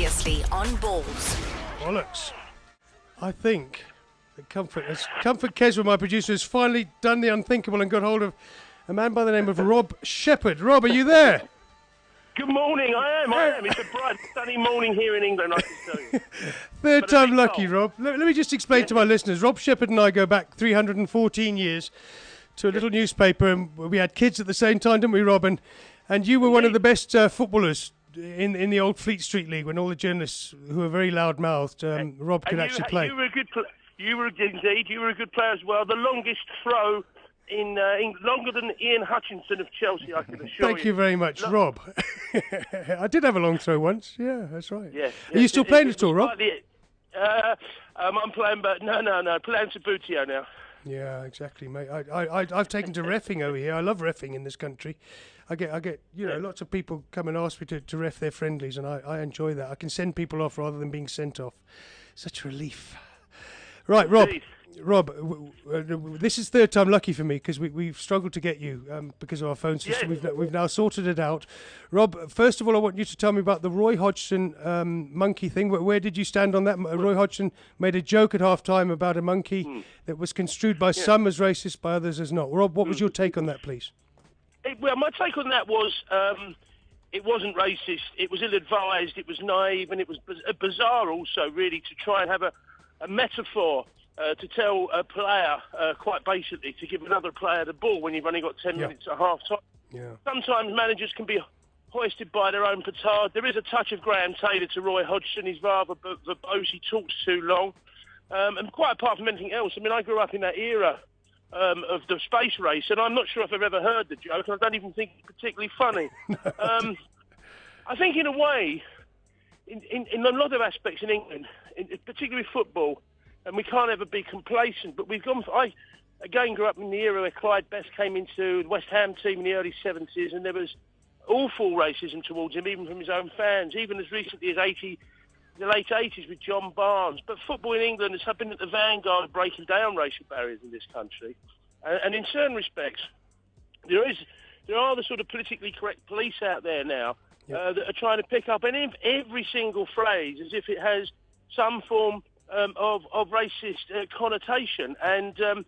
Previously on Balls. Bollockz. I think that Comfort Keswell, my producer, has finally done the unthinkable and got hold of a man by the name of Rob Shepherd. Rob, are you there? Good morning, I am. It's a bright, sunny morning here in England, I can tell you. Third time lucky, Rob. Let me just explain to my listeners. Rob Shepherd and I go back 314 years to a little newspaper, and we had kids at the same time, didn't we, Rob? And you were one of the best footballers in the old Fleet Street League when all the journalists who were very loud-mouthed, Rob could actually play. You were a good You were a good player as well. The longest throw in longer than Ian Hutchinson of Chelsea, I can assure you. Thank you very much, Rob. I did have a long throw once. Yeah, that's right. Yes. Are you still playing at all, Rob? I'm playing, but no, playing Sabutio now. Yeah, exactly, mate. I've taken to reffing over here. I love reffing in this country. I get lots of people come and ask me to ref their friendlies, and I enjoy that. I can send people off rather than being sent off. Such a relief. Right, Rob, this is third time lucky for me because we've struggled to get you because of our phone system. Yeah. We've now sorted it out. Rob, first of all, I want you to tell me about the Roy Hodgson monkey thing. Where did you stand on that? Roy Hodgson made a joke at half-time about a monkey that was construed by some as racist, by others as not. Rob, what was your take on that, please? Well, my take on that was it wasn't racist. It was ill-advised. It was naive, and it was bizarre also, really, to try and have a metaphor to tell a player, quite basically, to give another player the ball when you've only got 10 minutes at half-time. Yeah. Sometimes managers can be hoisted by their own petard. There is a touch of Graham Taylor to Roy Hodgson. He's rather verbose. He talks too long. And quite apart from anything else, I mean, I grew up in that era of the space race, and I'm not sure if I've ever heard the joke, and I don't even think it's particularly funny. I think, in a way, in a lot of aspects in England, particularly football, and we can't ever be complacent, but we've gone... I, again, grew up in the era where Clyde Best came into the West Ham team in the early 70s, and there was awful racism towards him, even from his own fans, even as recently as the late 80s with John Barnes. But football in England has been at the vanguard of breaking down racial barriers in this country. And in certain respects, there are the sort of politically correct police out there now that are trying to pick up every single phrase as if it has some form of racist connotation. And,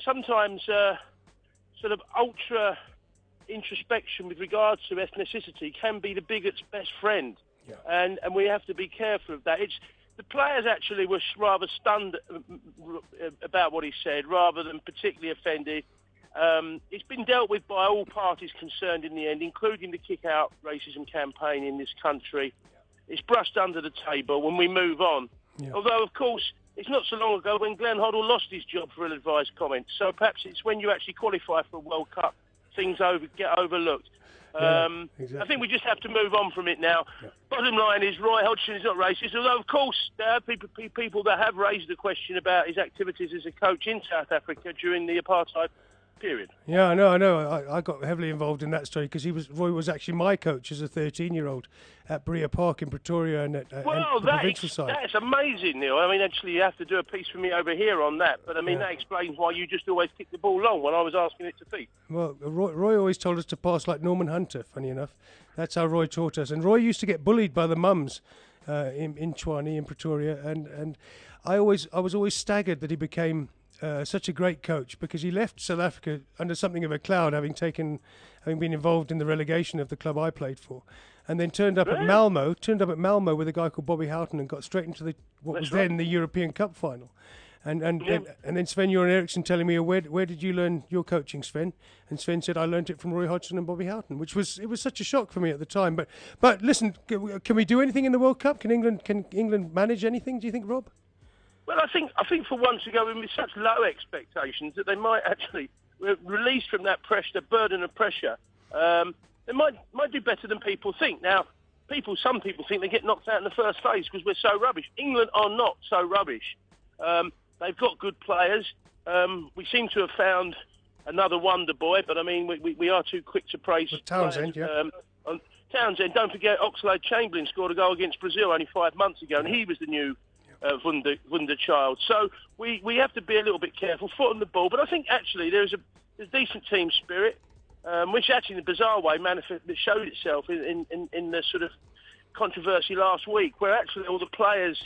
sometimes sort of ultra introspection with regards to ethnicity can be the bigot's best friend. Yeah. And we have to be careful of that. The players actually were rather stunned about what he said, rather than particularly offended. It's been dealt with by all parties concerned in the end, including the Kick Out Racism campaign in this country. Yeah. It's brushed under the table when we move on. Yeah. Although, of course, it's not so long ago when Glenn Hoddle lost his job for ill-advised comments. So perhaps it's when you actually qualify for a World Cup, things get overlooked. Exactly. I think we just have to move on from it now. Yeah. Bottom line is Roy Hodgson is not racist, although, of course, there are people that have raised the question about his activities as a coach in South Africa during the apartheid period. Yeah, I know. I got heavily involved in that story because Roy was actually my coach as a 13-year-old at Berea Park in Pretoria and at the provincial side. That's amazing, Neil. I mean, actually, you have to do a piece for me over here on that. But, I mean, that explains why you just always kick the ball long when I was asking it to feet. Well, Roy always told us to pass like Norman Hunter, funny enough. That's how Roy taught us. And Roy used to get bullied by the mums in Tshwane, in Pretoria. And I was always staggered that he became... such a great coach, because he left South Africa under something of a cloud, having been involved in the relegation of the club I played for, and then turned up at Malmo with a guy called Bobby Houghton and got straight into what was then the European Cup final. And then Sven-Göran Eriksson telling me, where did you learn your coaching, Sven? And Sven said, I learned it from Roy Hodgson and Bobby Houghton, it was such a shock for me at the time. But listen, can we do anything in the World Cup? Can England manage anything, do you think, Rob? Well, I think for once to go in with such low expectations that they might actually, released from that pressure, the burden of pressure, they might do better than people think. Now, some people think they get knocked out in the first phase because we're so rubbish. England are not so rubbish. They've got good players. We seem to have found another wonder boy, but I mean, we are too quick to praise Townsend. Players. Townsend, don't forget, Oxlade-Chamberlain scored a goal against Brazil only 5 months ago, and he was the new Wunder child. So we have to be a little bit careful, foot on the ball. But I think actually there's a decent team spirit, which actually in a bizarre way showed itself in the sort of controversy last week, where actually all the players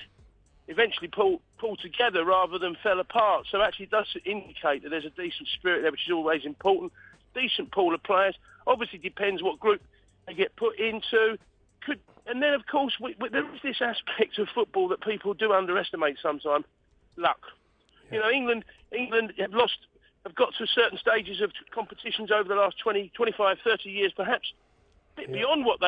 eventually pull together rather than fell apart. So actually it does indicate that there's a decent spirit there, which is always important. Decent pool of players. Obviously depends what group they get put into. And then, of course, there is this aspect of football that people do underestimate sometimes, luck. Yeah. You know, England have got to certain stages of competitions over the last 20, 25, 30 years, perhaps a bit beyond what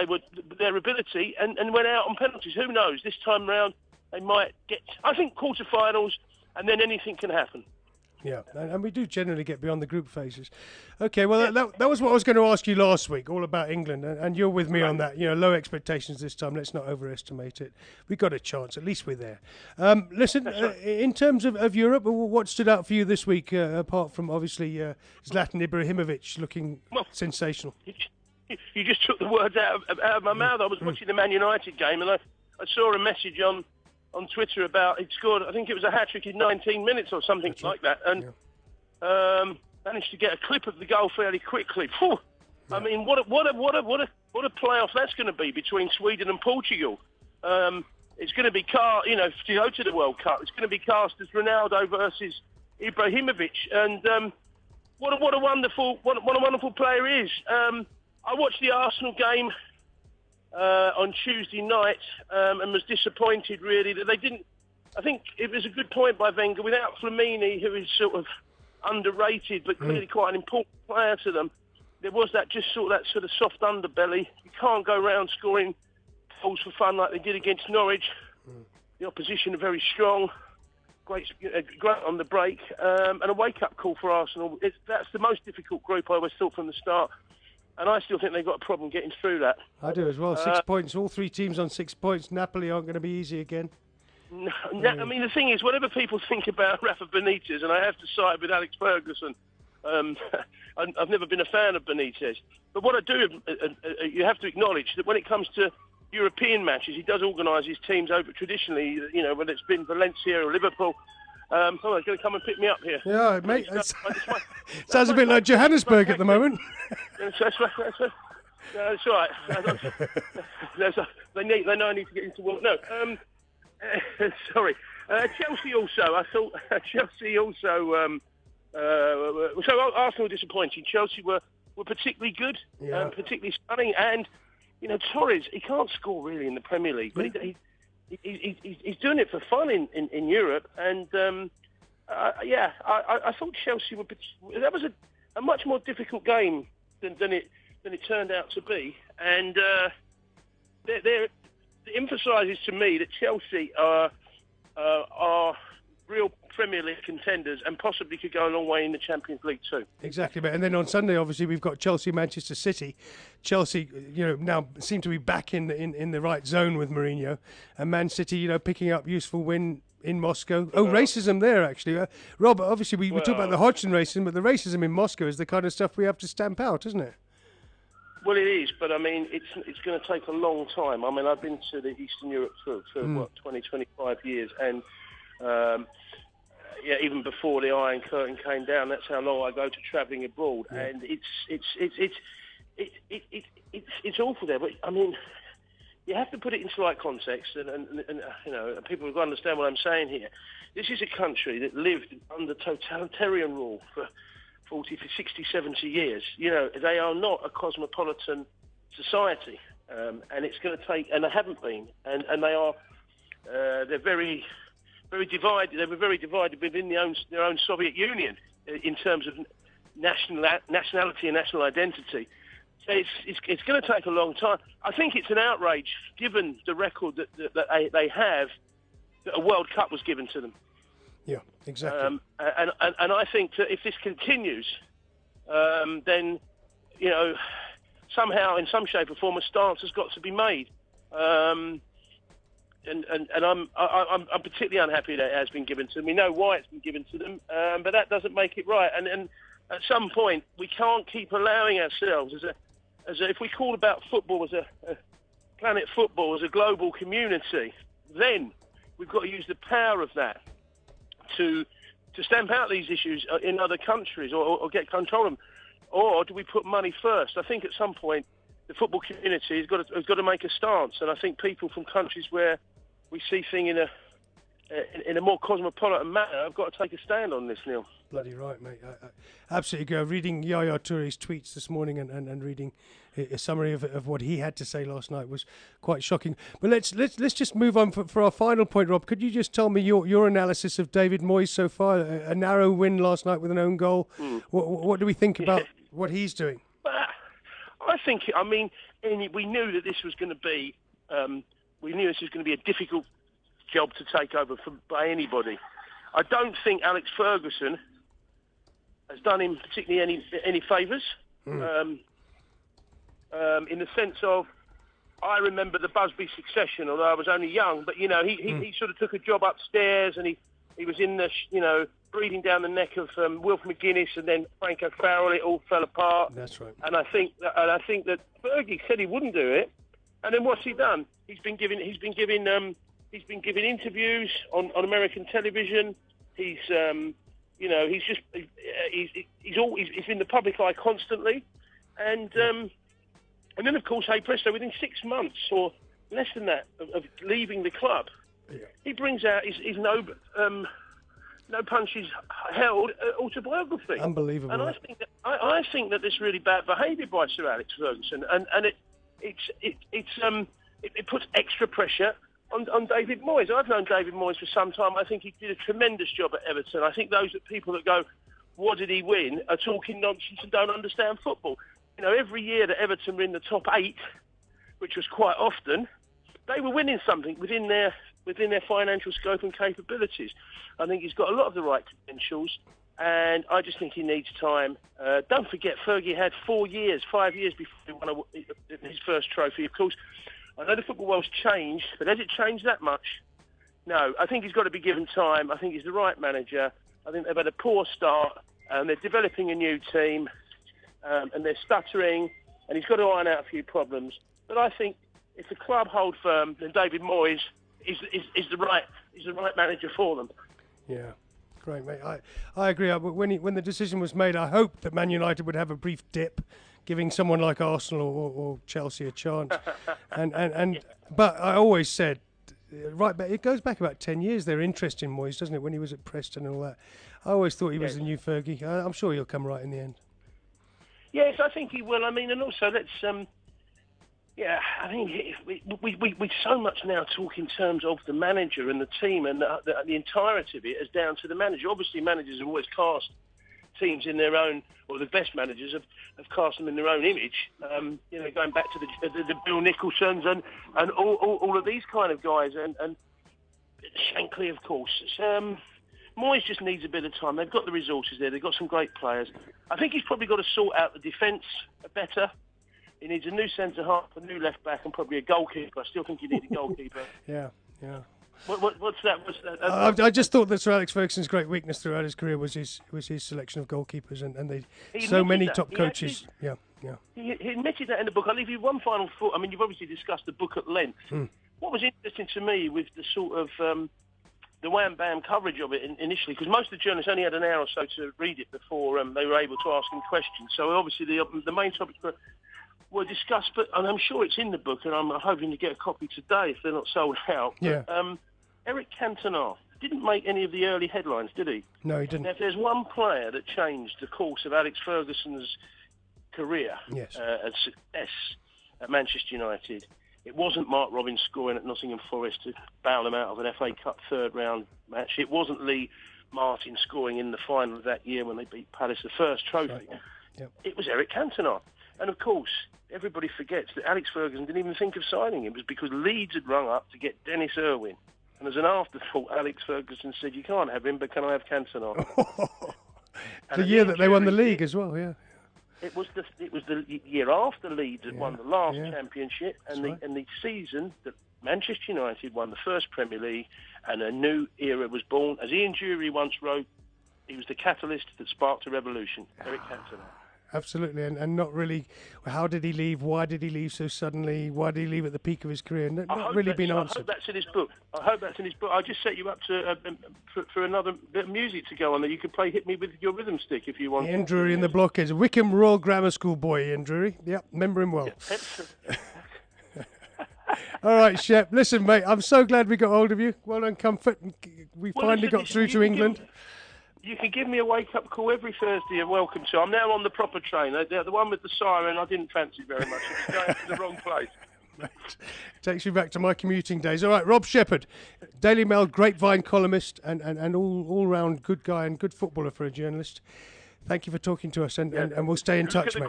their ability, and went out on penalties. Who knows? This time round, they might get, I think, quarterfinals, and then anything can happen. Yeah, and we do generally get beyond the group phases. Okay, well, that was what I was going to ask you last week, all about England, and you're with me on that. You know, low expectations this time. Let's not overestimate it. We got a chance. At least we're there. Listen, in terms of Europe, what stood out for you this week, apart from, obviously, Zlatan Ibrahimovic looking sensational? You just took the words out of my mouth. I was watching the Man United game, and I saw a message on Twitter about he'd scored, I think it was a hat-trick in 19 minutes or something like that, and managed to get a clip of the goal fairly quickly. Phew. I mean, what a playoff that's going to be between Sweden and Portugal. It's going to be to go to the World Cup. It's going to be cast as Ronaldo versus Ibrahimovic, and what a wonderful player he is. I watched the Arsenal game on Tuesday night and was disappointed, really, that they didn't. I think it was a good point by Wenger. Without Flamini, who is sort of underrated but clearly quite an important player to them, there was that sort of soft underbelly. You can't go around scoring goals for fun like they did against Norwich. The opposition are very strong, great on the break, and a wake-up call for Arsenal. That's the most difficult group, I always thought, from the start. And I still think they've got a problem getting through that. I do as well. 6 points. All three teams on 6 points. Napoli aren't going to be easy again. No, I mean, the thing is, whatever people think about Rafa Benitez, and I have to side with Alex Ferguson, I've never been a fan of Benitez. But what I do, you have to acknowledge that when it comes to European matches, he does organise his teams over traditionally, you know, whether it's been Valencia or Liverpool. He's going to come and pick me up here. Yeah, mate. Sounds a bit like Johannesburg at the moment. That's right. They know I need to get into work. No, sorry. Chelsea also. I thought Chelsea also. So Arsenal were disappointing. Chelsea were particularly good, particularly stunning, and you know Torres. He can't score really in the Premier League, but he's doing it for fun in Europe, and I thought Chelsea were. That was a much more difficult game than it turned out to be, and it emphasises to me that Chelsea are real Premier League contenders and possibly could go a long way in the Champions League too. Exactly, mate. And then on Sunday, obviously, we've got Chelsea, Manchester City. Chelsea, you know, now seem to be back in the right zone with Mourinho, and Man City, you know, picking up useful win in Moscow. Racism there, actually. Rob, obviously, we talk about the Hodgson racism, but the racism in Moscow is the kind of stuff we have to stamp out, isn't it? Well, it is, but I mean, it's going to take a long time. I mean, I've been to the Eastern Europe for 20, 25 years, and even before the Iron Curtain came down, that's how long I go to travelling abroad, and it's awful there. But I mean, you have to put it into right context, and you know, people will understand what I'm saying here. This is a country that lived under totalitarian rule for 40, 60, 70 years. You know, they are not a cosmopolitan society, and it's going to take, and they haven't been, and they are, they're very divided. They were very divided within their own Soviet Union in terms of nationality and national identity. So it's going to take a long time. I think it's an outrage, given the record that they have, that a World Cup was given to them. Yeah, exactly. And I think that if this continues, then you know, somehow, in some shape or form, a stance has got to be made. And I'm particularly unhappy that it has been given to them. We know why it's been given to them, but that doesn't make it right. And at some point, we can't keep allowing ourselves as if we call about football as a planet football as a global community, then we've got to use the power of that to stamp out these issues in other countries or get control of them. Or do we put money first? I think at some point the football community has got to make a stance. And I think people from countries where we see things in a more cosmopolitan manner have got to take a stand on this, Neil. Bloody right, mate. I absolutely go. Reading Yaya Touré's tweets this morning and reading a summary of what he had to say last night was quite shocking. But let's just move on for our final point, Rob. Could you just tell me your analysis of David Moyes so far? A narrow win last night with an own goal. What do we think about what he's doing? I think, we knew that this was going to be, a difficult job to take over by anybody. I don't think Alex Ferguson has done him particularly any favours. In the sense of, I remember the Busby succession, although I was only young, but he sort of took a job upstairs, and he was in the breathing down the neck of Wilf McGuinness and then Franco Farrell. It all fell apart. That's right. And I think that Fergie said he wouldn't do it, and then what's he done? He's been giving interviews on American television. He's in the public eye constantly, and then of course, hey presto, within 6 months or less than that of leaving the club, he brings out his no punches held autobiography. Unbelievable. And I think that this is really bad behaviour by Sir Alex Ferguson, and it puts extra pressure on David Moyes. I've known David Moyes for some time. I think he did a tremendous job at Everton. I think those people that go, what did he win, are talking nonsense and don't understand football. Every year that Everton were in the top 8, which was quite often, they were winning something within their financial scope and capabilities. I think he's got a lot of the right credentials, and I just think he needs time. Don't forget, Fergie had 5 years before he won his first trophy. Of course, I know the football world's changed, but has it changed that much? No. I think he's got to be given time. I think he's the right manager. I think they've had a poor start, and they're developing a new team, and they're stuttering, and he's got to iron out a few problems. But I think if the club hold firm, then David Moyes is the right manager for them. Yeah, great, mate. I agree. When the decision was made, I hoped that Man United would have a brief dip, giving someone like Arsenal or Chelsea a chance. But I always said, right back, it goes back about 10 years, their interest in Moyes, doesn't it, when he was at Preston and all that. I always thought he was the new Fergie. I'm sure he'll come right in the end. Yes, I think he will. And also let's... I think we so much now talk in terms of the manager and the team, and the entirety of it is down to the manager. Obviously, managers have always cast teams in their own, or the best managers have cast them in their own image. Going back to the Bill Nicholsons and all of these kind of guys, and Shankly, of course. Moyes just needs a bit of time. They've got the resources there. They've got some great players. I think he's probably got to sort out the defence better. He needs a new centre-half, a new left-back, and probably a goalkeeper. I still think you need a goalkeeper. Yeah. What's that? I just thought that Sir Alex Ferguson's great weakness throughout his career was his selection of goalkeepers, and so many top coaches. He admitted that in the book. I'll leave you one final thought. I mean, you've obviously discussed the book at length. What was interesting to me with the sort of the wham-bam coverage of it initially, because most of the journalists only had an hour or so to read it before they were able to ask him questions. So obviously the main topics were discussed, and I'm sure it's in the book, and I'm hoping to get a copy today if they're not sold out. Yeah. But, Eric Cantona didn't make any of the early headlines, did he? No, he didn't. Now, if there's one player that changed the course of Alex Ferguson's career and success at Manchester United, it wasn't Mark Robins scoring at Nottingham Forest to bail them out of an FA Cup third-round match. It wasn't Lee Martin scoring in the final of that year when they beat Palace, the first trophy. Right. Yep. It was Eric Cantona. And, of course, everybody forgets that Alex Ferguson didn't even think of signing him. It was because Leeds had rung up to get Dennis Irwin. And as an afterthought, Alex Ferguson said, you can't have him, but can I have Cantona? The year that they won the league as well, yeah. It was the year after Leeds had won the last championship, and the season that Manchester United won the first Premier League, and a new era was born. As Ian Dury once wrote, he was the catalyst that sparked a revolution. Eric Cantona. absolutely, and not really. How did he leave? Why did he leave so suddenly? Why did he leave at the peak of his career? Not really been I answered. hope that's in his book. I just set you up to for another bit of music to go on that you could play. Hit me with your rhythm stick if you want. Ian Drury in the Bollockz, Wickham Royal Grammar School boy, Ian Drury. Yep, remember him well. All right, Shep. Listen, mate, I'm so glad we got hold of you. Well done, Comfort. We finally got through to England. You can give me a wake-up call every Thursday and welcome to. I'm now on the proper train. The one with the siren I didn't fancy very much. It's going to the wrong place. Mate, takes you back to my commuting days. All right, Rob Shepherd, Daily Mail grapevine columnist and all-round good guy and good footballer for a journalist. Thank you for talking to us, and we'll stay in touch, mate.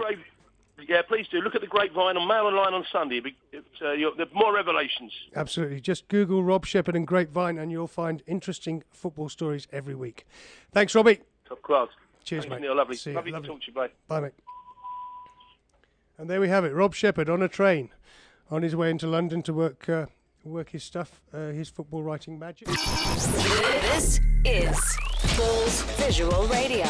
Yeah, please do. Look at the grapevine on Mail Online on Sunday. There's more revelations. Absolutely. Just Google Rob Shepherd and grapevine and you'll find interesting football stories every week. Thanks, Robbie. Top class. Cheers, Thanks, mate. Neil. Lovely. See you. Lovely to talk to you, mate. Bye, mate. And there we have it. Rob Shepherd on a train on his way into London to work his stuff, his football writing magic. This is Balls Visual Radio.